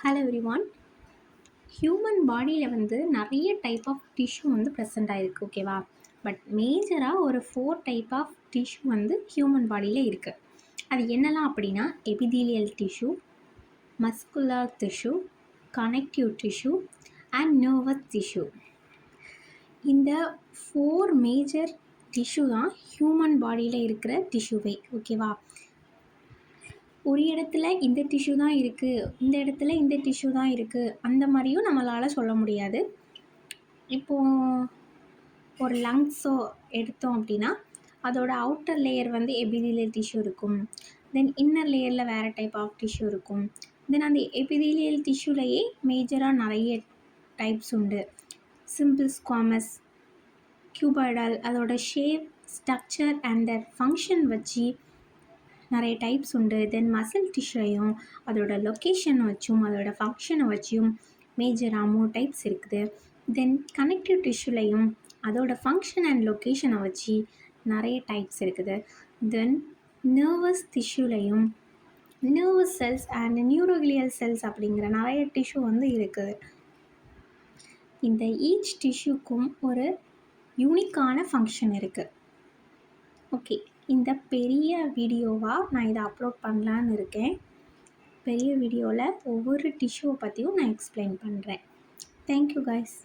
Hello everyone. Human பாடியில் வந்து நிறைய டைப் ஆஃப் டிஷ்யூ வந்து ப்ரெசென்ட் ஆகிருக்கு, ஓகேவா? பட் மேஜராக ஒரு 4 டைப் ஆஃப் டிஷ்யூ வந்து ஹியூமன் பாடியில் இருக்குது. அது என்னெல்லாம் அப்படின்னா epithelial tissue, muscular tissue, connective tissue and nervous tissue. இந்த 4 மேஜர் டிஷ்யூ தான் ஹியூமன் பாடியில் இருக்கிற டிஷ்யூவே, ஓகேவா? ஒரு இடத்துல இந்த டிஷ்யூ தான் இருக்குது, இந்த இடத்துல இந்த டிஷ்யூ தான் இருக்குது, அந்த மாதிரியும் நம்மளால் சொல்ல முடியாது. இப்போது ஒரு லங்ஸோ எடுத்தோம் அப்படின்னா அதோட அவுட்டர் லேயர் வந்து எபிதீலியல் டிஷ்யூ இருக்கும். தென் இன்னர் லேயரில் வேறு டைப் ஆஃப் டிஷ்யூ இருக்கும். தென் அந்த எபிதீலியல் டிஷ்யூலையே மேஜராக நிறைய டைப்ஸ் உண்டு. சிம்பிள் ஸ்குவாமஸ், கியூபாய்டல், அதோட shape, structure and that function வச்சு நிறைய டைப்ஸ் உண்டு. தென் மசில் டிஷ்யூலையும் அதோட லொக்கேஷன் வச்சும் அதோட ஃபங்க்ஷனை வச்சும் மேஜராக 3 டைப்ஸ் இருக்குது. தென் கனெக்டிவ் டிஷ்யூலையும் அதோட ஃபங்க்ஷன் அண்ட் லொக்கேஷனை வச்சு நிறைய டைப்ஸ் இருக்குது. தென் நர்வஸ் டிஷ்யூலையும் nervous cells and neuroglial cells அப்படிங்கிற நிறைய டிஷ்யூ வந்து இருக்குது. இந்த ஈச் டிஷ்யூக்கும் ஒரு யூனிக்கான ஃபங்க்ஷன் இருக்குது. ஓகே, இந்த பெரிய வீடியோவாக நான் இதை அப்லோட் பண்ணலான்னு இருக்கேன். பெரிய வீடியோவில் ஒவ்வொரு டிஷ்யூவை பற்றியும் நான் எக்ஸ்பிளைன் பண்ணுறேன். Thank you guys.